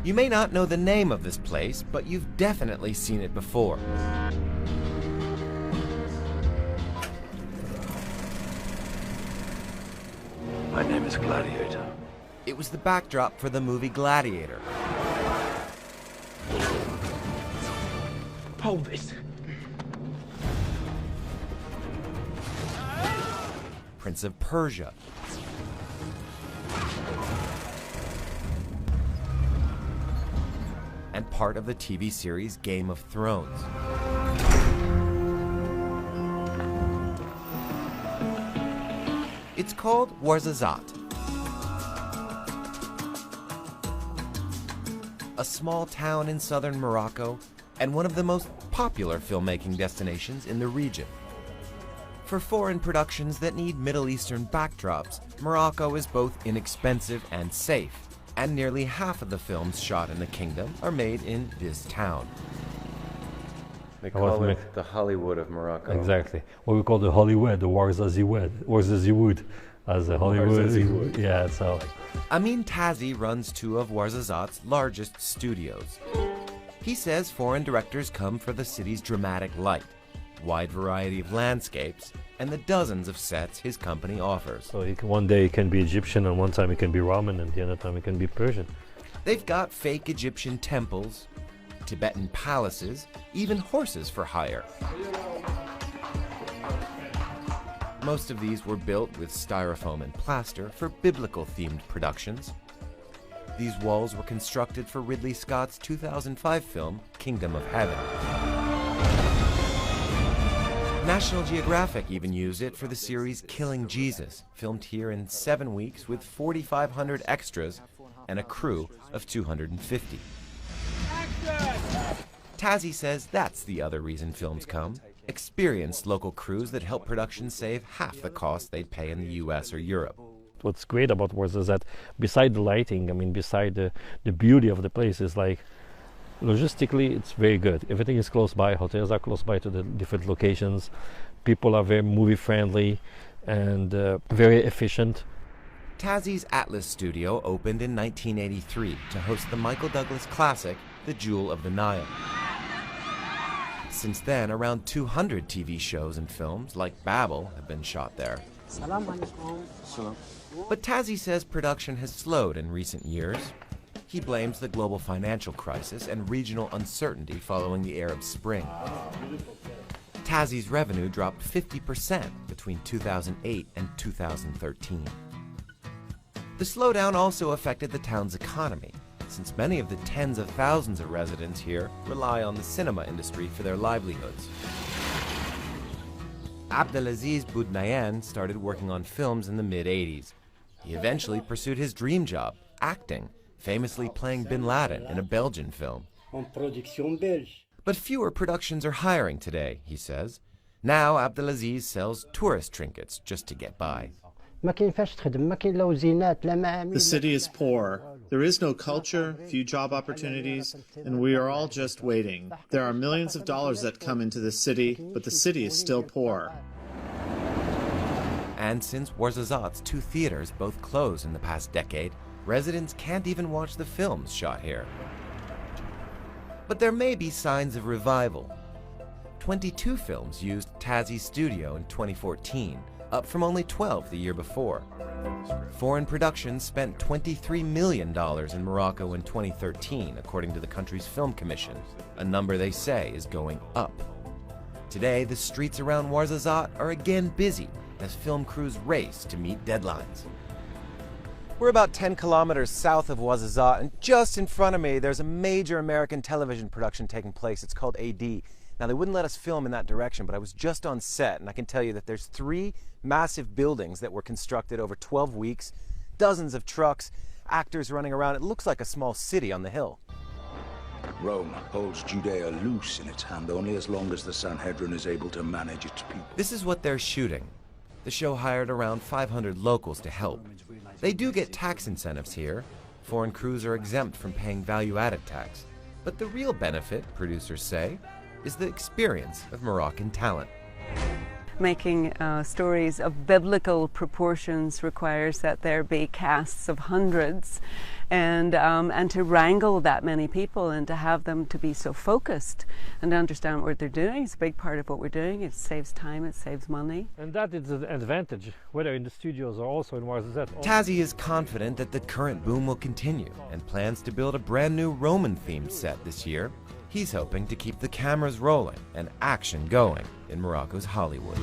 You may not know the name of this place, but you've definitely seen it before. My name is Gladiator. It was the backdrop for the movie Gladiator. Hold this. Prince of Persia. And part of the TV series Game of Thrones. It's called Ouarzazate, a small town in southern Morocco and one of the most popular filmmaking destinations in the region. For foreign productions that need Middle Eastern backdrops, Morocco is both inexpensive and safe, and nearly half of the films shot in the kingdom are made in this town. They call it the Hollywood of Morocco. Exactly. What we call the Hollywood, the Ouarzazate, as a Hollywood. Yeah, so. Amin Tazi runs two of Ouarzazate's largest studios. He says foreign directors come for the city's dramatic light, wide variety of landscapes, and the dozens of sets his company offers. So one day it can be Egyptian, and one time it can be Roman, and the other time it can be Persian. They've got fake Egyptian temples, Tibetan palaces, even horses for hire. Most of these were built with styrofoam and plaster for biblical-themed productions. These walls were constructed for Ridley Scott's 2005 film, Kingdom of Heaven. National Geographic even used it for the series Killing Jesus, filmed here in 7 weeks with 4,500 extras and a crew of 250. Tazi says that's the other reason films come. Experienced local crews that help production save half the cost they'd pay in the US or Europe. What's great about Warsaw is that beside the lighting, I mean, beside the beauty of the place, is like, logistically, it's very good. Everything is close by. Hotels are close by to the different locations. People are very movie friendly and very efficient. Tazi's Atlas studio opened in 1983 to host the Michael Douglas classic, The Jewel of the Nile. Since then, around 200 TV shows and films, like Babel, have been shot there. But Tazi says production has slowed in recent years. He blames the global financial crisis and regional uncertainty following the Arab Spring. Tazi's revenue dropped 50% between 2008 and 2013. The slowdown also affected the town's economy, since many of the tens of thousands of residents here rely on the cinema industry for their livelihoods. Abdelaziz Boudnayan started working on films in the mid-'80s. He eventually pursued his dream job, acting, famously playing Bin Laden in a Belgian film. But fewer productions are hiring today, he says. Now Abdelaziz sells tourist trinkets just to get by. The city is poor. There is no culture, few job opportunities, and we are all just waiting. There are millions of dollars that come into the city, but the city is still poor. And since Ouarzazate's 2 theaters both closed in the past decade, residents can't even watch the films shot here. But there may be signs of revival. 22 films used Tazi's studio in 2014, up from only 12 the year before. Foreign productions spent $23 million in Morocco in 2013, according to the country's film commission, a number they say is going up. Today, the streets around Ouarzazate are again busy as film crews race to meet deadlines. We're about 10 kilometers south of Ouarzazate, and just in front of me, there's a major American television production taking place. It's called AD. Now, they wouldn't let us film in that direction, but I was just on set, and I can tell you that there's 3 massive buildings that were constructed over 12 weeks, dozens of trucks, actors running around. It looks like a small city on the hill. Rome holds Judea loose in its hand only as long as the Sanhedrin is able to manage its people. This is what they're shooting. The show hired around 500 locals to help. They do get tax incentives here. Foreign crews are exempt from paying value-added tax. But the real benefit, producers say, is the experience of Moroccan talent. Making stories of biblical proportions requires that there be casts of hundreds, and to wrangle that many people and to have them to be so focused and understand what they're doing is a big part of what we're doing. It saves time, it saves money. And that is an advantage, whether in the studios or also in ouarzazate. Tazzy is confident that the current boom will continue and plans to build a brand new Roman-themed set this year. He's hoping to keep the cameras rolling and action going in Morocco's Hollywood.